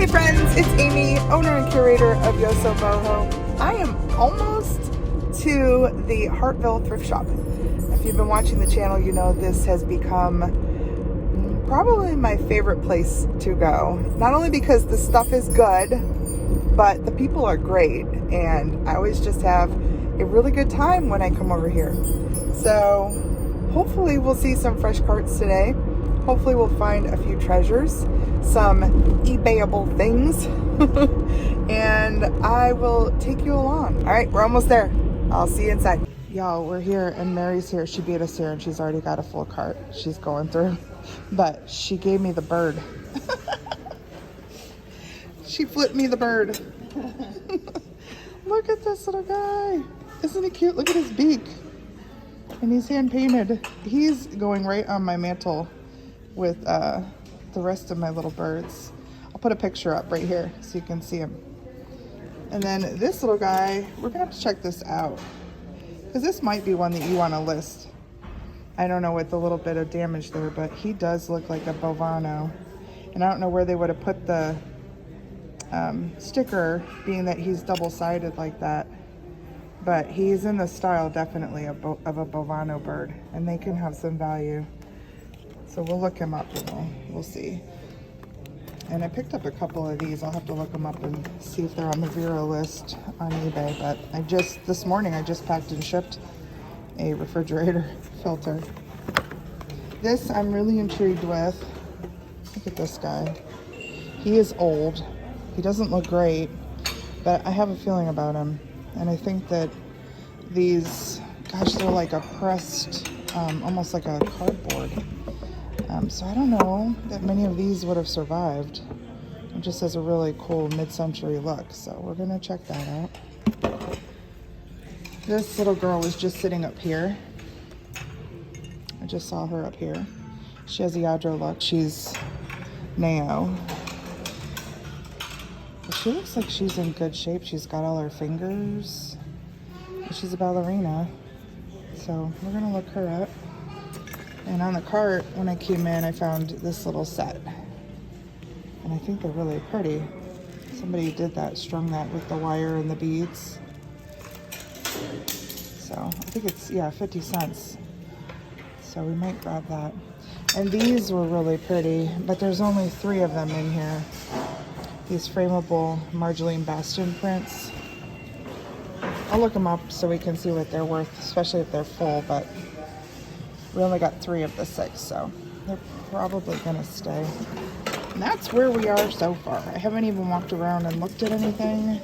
Hey friends, it's Amy, owner and curator of Yosoboho. I am almost to the Hartville Thrift Shoppe. If you've been watching the channel, you know this has become probably my favorite place to go. Not only because the stuff is good, but the people are great, and I always just have a really good time when I come over here. So hopefully we'll see some fresh carts today. Hopefully we'll find a few treasures, some eBayable things, and I will take you along. All right, we're almost there. I'll see you inside. Y'all, we're here and Mary's here. She beat us here and she's already got a full cart she's going through, but she gave me the bird. She flipped me the bird. Look at this little guy. Isn't he cute? Look at his beak. And he's hand painted. He's going right on my mantle with the rest of my little birds. I'll put a picture up right here so you can see him. And then this little guy, we're gonna have to check this out, because this might be one that you want to list. I don't know with the little bit of damage there, but he does look like a bovino, and I don't know where they would have put the sticker, being that he's double-sided like that, but he's in the style definitely of a bovino bird, and they can have some value. So we'll look him up and we'll see. And I picked up a couple of these. I'll have to look them up and see if they're on the Vero list on eBay. But this morning I just packed and shipped a refrigerator filter. This I'm really intrigued with. Look at this guy. He is old. He doesn't look great, but I have a feeling about him. And I think that these, gosh, they're like a pressed, almost like a cardboard. So I don't know that many of these would have survived. It just has a really cool mid-century look, so we're gonna check that out. This little girl was just sitting up here. I just saw her up here. She has a Yadro look. She's Neo. But she looks like she's in good shape. She's got all her fingers. She's a ballerina. So we're gonna look her up. And on the cart, when I came in, I found this little set. And I think they're really pretty. Somebody did that, strung that with the wire and the beads. So I think it's, yeah, 50 cents. So we might grab that. And these were really pretty, but there's only 3 of them in here. These frameable Marjolein Bastion prints. I'll look them up so we can see what they're worth, especially if they're full, but we only got 3 of the 6, so they're probably gonna stay. And that's where we are so far. I haven't even walked around and looked at anything.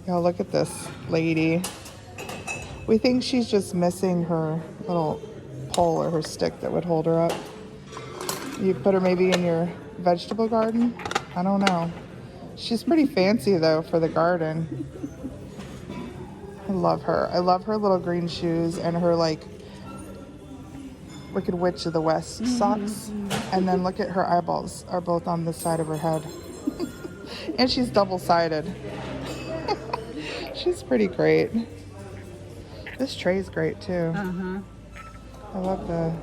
Y'all, look at this lady. We think she's just missing her little pole or her stick that would hold her up. You put her maybe in your vegetable garden? I don't know. She's pretty fancy though for the garden. I love her. I love her little green shoes and her like Wicked Witch of the West socks. And then look at her eyeballs are both on the side of her head. And she's double-sided. She's pretty great. This tray's great too. I love the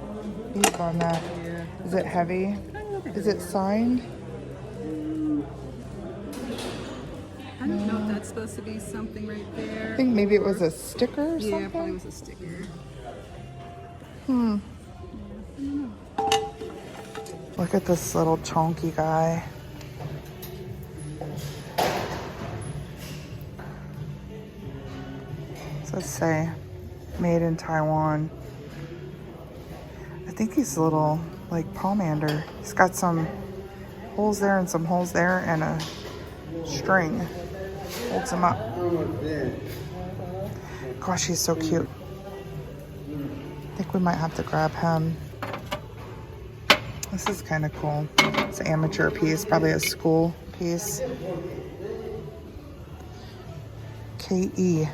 beads on that. Yeah. Is it heavy? Is it signed? I don't know if that's supposed to be something right there. I think maybe it was a sticker or something. Yeah, probably was a sticker. Look at this little chunky guy. So let's say made in Taiwan. I think he's a little like pomander. He's got some holes there and some holes there and a string holds him up. Gosh, he's so cute. I think we might have to grab him. This is kind of cool. It's an amateur piece, probably a school piece. K.E.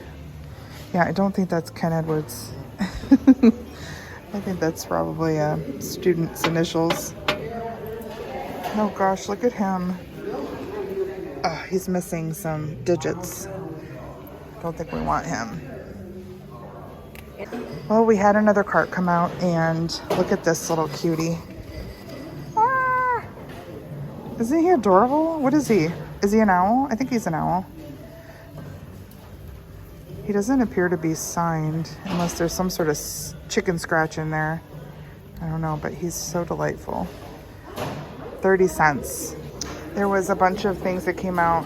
Yeah, I don't think that's Ken Edwards. I think that's probably a student's initials. Oh gosh, look at him. He's missing some digits. Don't think we want him. Well, we had another cart come out, and look at this little cutie. Ah! Isn't he adorable? What is he? Is he an owl? I think he's an owl. He doesn't appear to be signed unless there's some sort of chicken scratch in there. I don't know, but he's so delightful. 30 cents. There was a bunch of things that came out,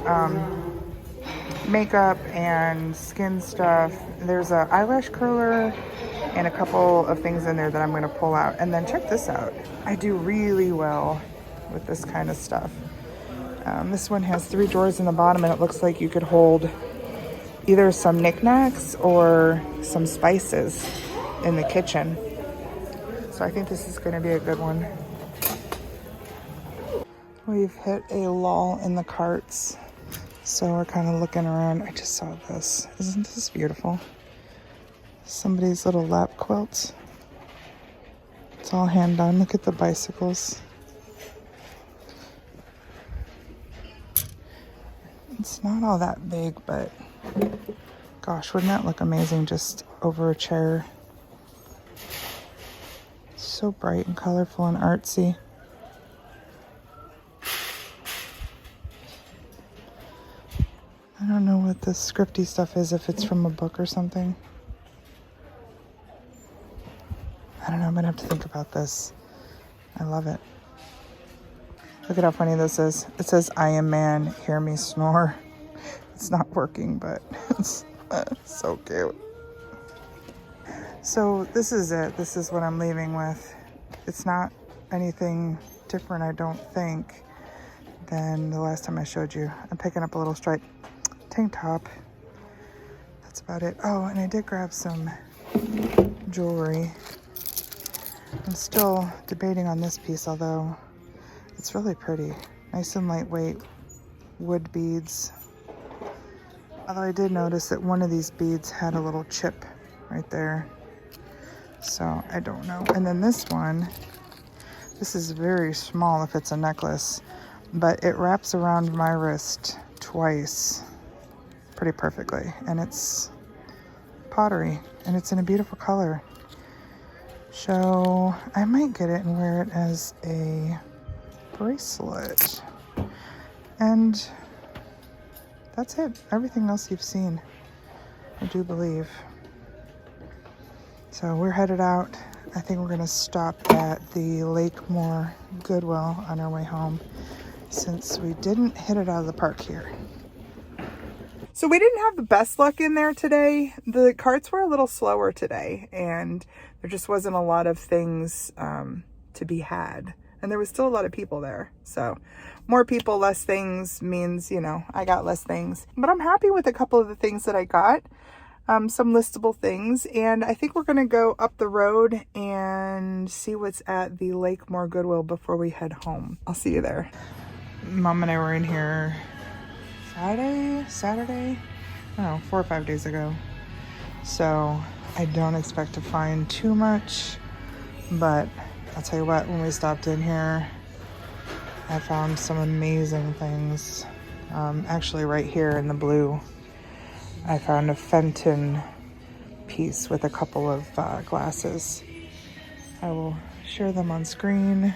makeup and skin stuff. There's an eyelash curler and a couple of things in there that I'm going to pull out. And then check this out. I do really well with this kind of stuff. This one has 3 drawers in the bottom, and it looks like you could hold either some knickknacks or some spices in the kitchen. So I think this is going to be a good one. We've hit a lull in the carts, so we're kind of looking around. I just saw this. Isn't this beautiful? Somebody's little lap quilt. It's all hand done. Look at the bicycles. It's not all that big, but gosh, wouldn't that look amazing just over a chair? So bright and colorful and artsy. I don't know what this scripty stuff is, if it's from a book or something. I don't know, I'm gonna have to think about this. I love it. Look at how funny this is. It says, "I am man, hear me snore." It's not working, but it's so cute. So this is it. This is what I'm leaving with. It's not anything different, I don't think, than the last time I showed you. I'm picking up a little striped tank top. That's about it. Oh, and I did grab some jewelry. I'm still debating on this piece, although it's really pretty. Nice and lightweight wood beads. Although I did notice that one of these beads had a little chip right there. So I don't know. And then this one, this is very small if it's a necklace, but it wraps around my wrist twice pretty perfectly. And it's pottery, and it's in a beautiful color. So I might get it and wear it as a bracelet. And that's it. Everything else you've seen, I do believe. So we're headed out. I think we're gonna stop at the Lakemore Goodwill on our way home, since we didn't hit it out of the park here. So we didn't have the best luck in there today. The carts were a little slower today, and there just wasn't a lot of things to be had. And there was still a lot of people there. So more people, less things means, you know, I got less things. But I'm happy with a couple of the things that I got. Some listable things. And I think we're going to go up the road and see what's at the Lakemore Goodwill before we head home. I'll see you there. Mom and I were in here Saturday? I don't know, 4 or 5 days ago. So I don't expect to find too much. But I'll tell you what, when we stopped in here, I found some amazing things. Actually, right here in the blue, I found a Fenton piece with a couple of glasses. I will share them on screen.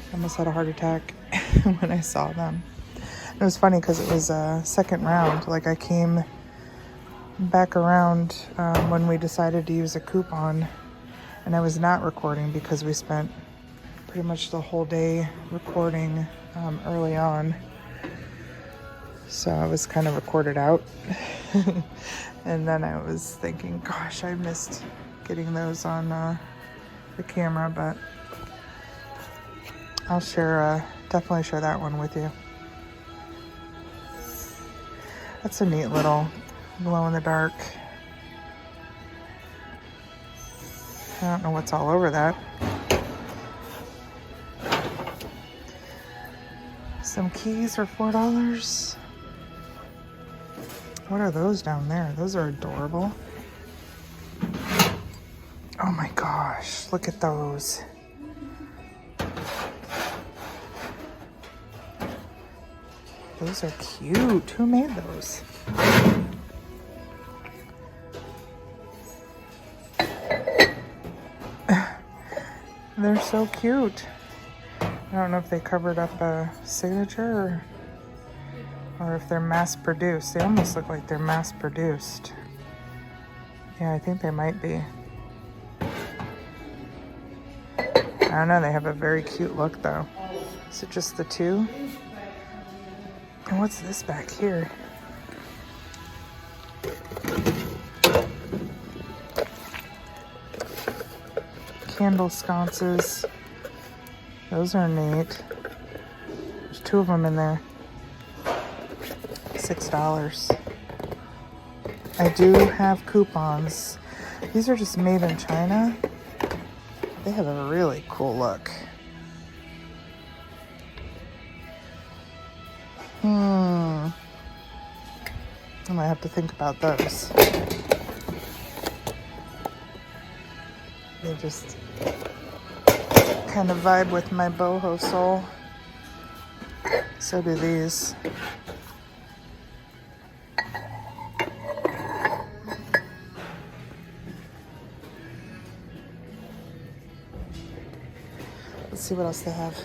I almost had a heart attack when I saw them. It was funny because it was a second round. Like, I came back around when we decided to use a coupon, and I was not recording because we spent pretty much the whole day recording early on. So I was kind of recorded out. And then I was thinking, gosh, I missed getting those on the camera, but I'll definitely share that one with you. That's a neat little glow in the dark. I don't know what's all over that. Some keys for $4. What are those down there? Those are adorable. Oh my gosh, look at those. Those are cute. Who made those? They're so cute. I don't know if they covered up a signature or if they're mass produced. They almost look like they're mass produced. Yeah, I think they might be. I don't know, they have a very cute look though. Is it just the two? And what's this back here? Candle sconces. Those are neat. There's two of them in there. $6. I do have coupons. These are just made in China. They have a really cool look. I might have to think about those. They just kind of vibe with my boho soul. So do these. Let's see what else they have.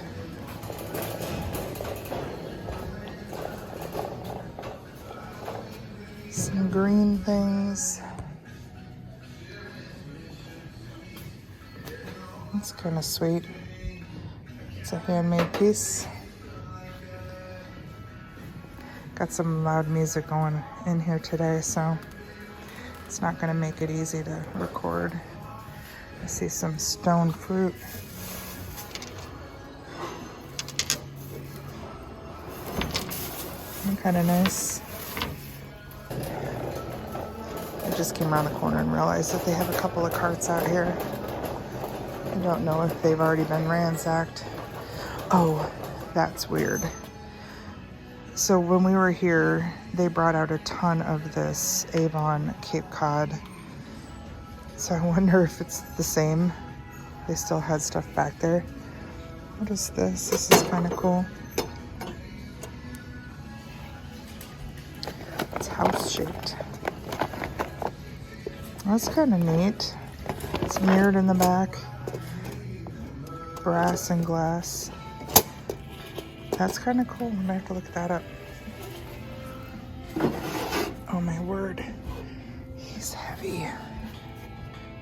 Some green things. That's kind of sweet. It's a handmade piece. Got some loud music going in here today, so it's not going to make it easy to record. I see some stone fruit. Kind of nice. I just came around the corner and realized that they have a couple of carts out here. I don't know if they've already been ransacked. Oh, that's weird. So when we were here, they brought out a ton of this Avon Cape Cod. So I wonder if it's the same. They still had stuff back there. What is this? This is kind of cool. It's house shaped. That's kind of neat. It's mirrored in the back. Brass and glass. That's kind of cool. I'm gonna have to look that up. Oh my word. He's heavy.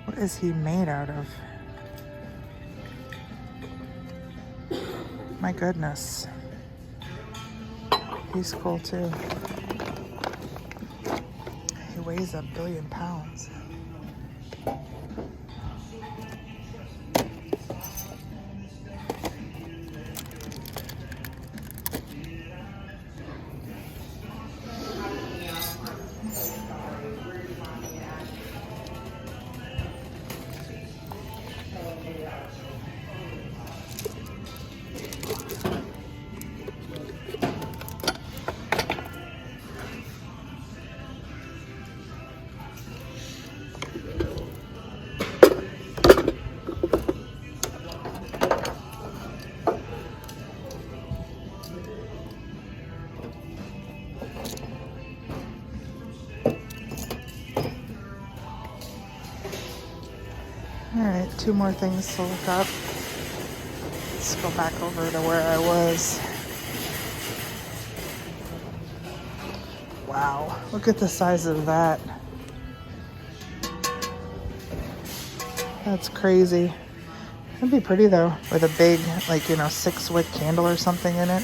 What is he made out of? My goodness. He's cool too. He weighs 1 billion pounds. Alright, 2 more things to look up. Let's go back over to where I was. Wow, look at the size of that. That's crazy. That'd be pretty though, with a big, 6-wick candle or something in it.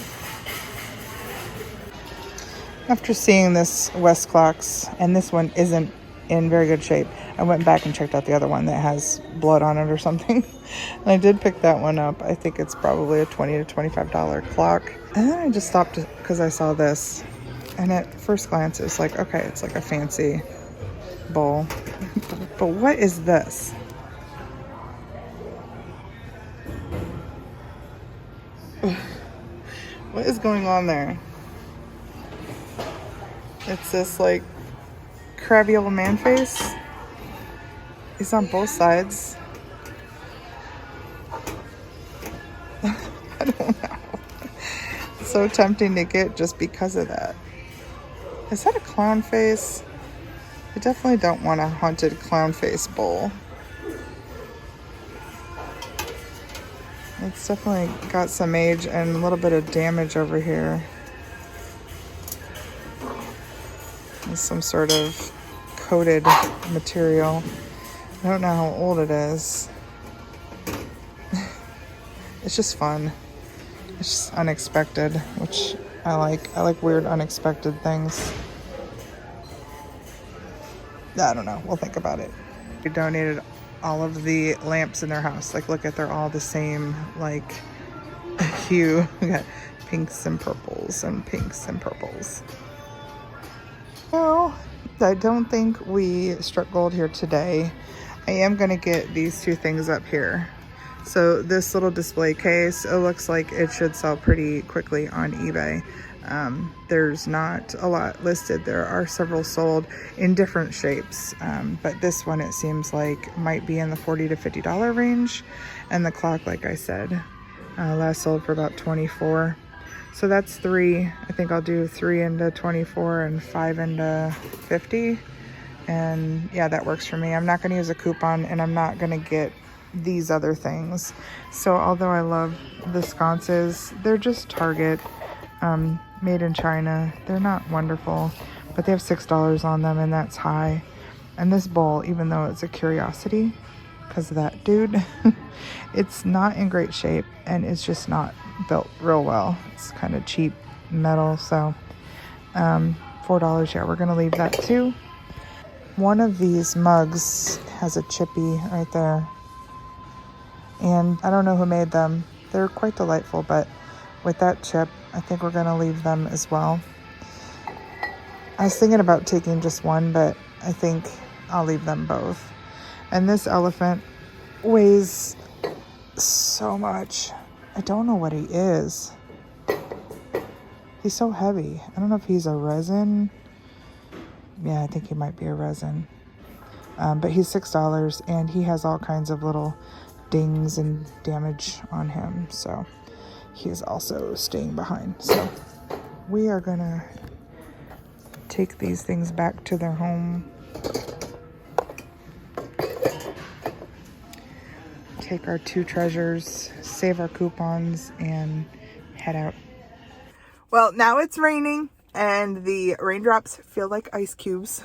After seeing this Westclox, and this one isn't in very good shape, I went back and checked out the other one that has blood on it or something. And I did pick that one up. I think it's probably a $20 to $25 clock. And then I just stopped because I saw this. And at first glance, it was like, okay, it's like a fancy bowl. But what is this? What is going on there? It's this like crabby old man face. He's on both sides. I don't know. It's so tempting to get just because of that. Is that a clown face? I definitely don't want a haunted clown face bowl. It's definitely got some age and a little bit of damage over here. There's some sort of coated material. I don't know how old it is. It's just fun. It's just unexpected, which I like. I like weird, unexpected things. I don't know. We'll think about it. We donated all of the lamps in their house. Like, look at, they're all the same, like, hue. We got pinks and purples and pinks and purples. No, I don't think we struck gold here today. I am going to get these two things up here. So this little display case, it looks like it should sell pretty quickly on eBay. There's not a lot listed. There are several sold in different shapes, but this one, it seems like, might be in the $40 to $50 range. And the clock, like I said, last sold for about $24. So that's 3. I think I'll do 3 into 24 and 5 into 50. And yeah, that works for me. I'm not going to use a coupon, and I'm not going to get these other things. So although I love the sconces, they're just Target, made in China. They're not wonderful, but they have $6 on them, and that's high. And this bowl, even though it's a curiosity because of that dude, it's not in great shape, and it's just not built real well. It's kind of cheap metal. So $4. Yeah, we're gonna leave that too. One of these mugs has a chippy right there, and I don't know who made them. They're quite delightful, but with that chip, I think we're gonna leave them as well. I was thinking about taking just one, but I think I'll leave them both. And this elephant weighs so much. I don't know what he is. He's so heavy. I don't know if he's a resin. Yeah, I think he might be a resin. But he's $6, and he has all kinds of little dings and damage on him. So he is also staying behind. So we are gonna take these things back to their home. Take our 2 treasures, save our coupons, and head out. Well, now it's raining, and the raindrops feel like ice cubes.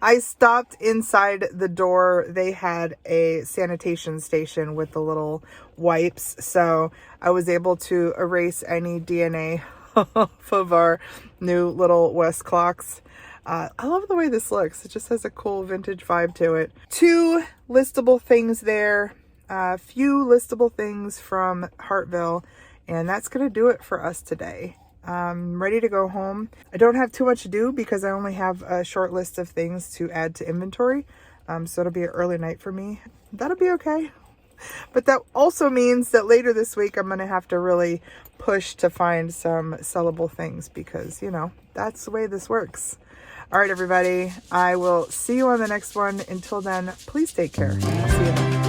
I stopped inside the door. They had a sanitation station with the little wipes, so I was able to erase any DNA off of our new little West clocks. I love the way this looks. It just has a cool vintage vibe to it. 2 listable things there. A few listable things from Hartville, and that's gonna do it for us today. I'm ready to go home. I don't have too much to do because I only have a short list of things to add to inventory, so it'll be an early night for me. That'll be okay, but that also means that later this week I'm gonna have to really push to find some sellable things, because, you know, that's the way this works. All right, everybody, I will see you on the next one. Until then, please take care. See you then.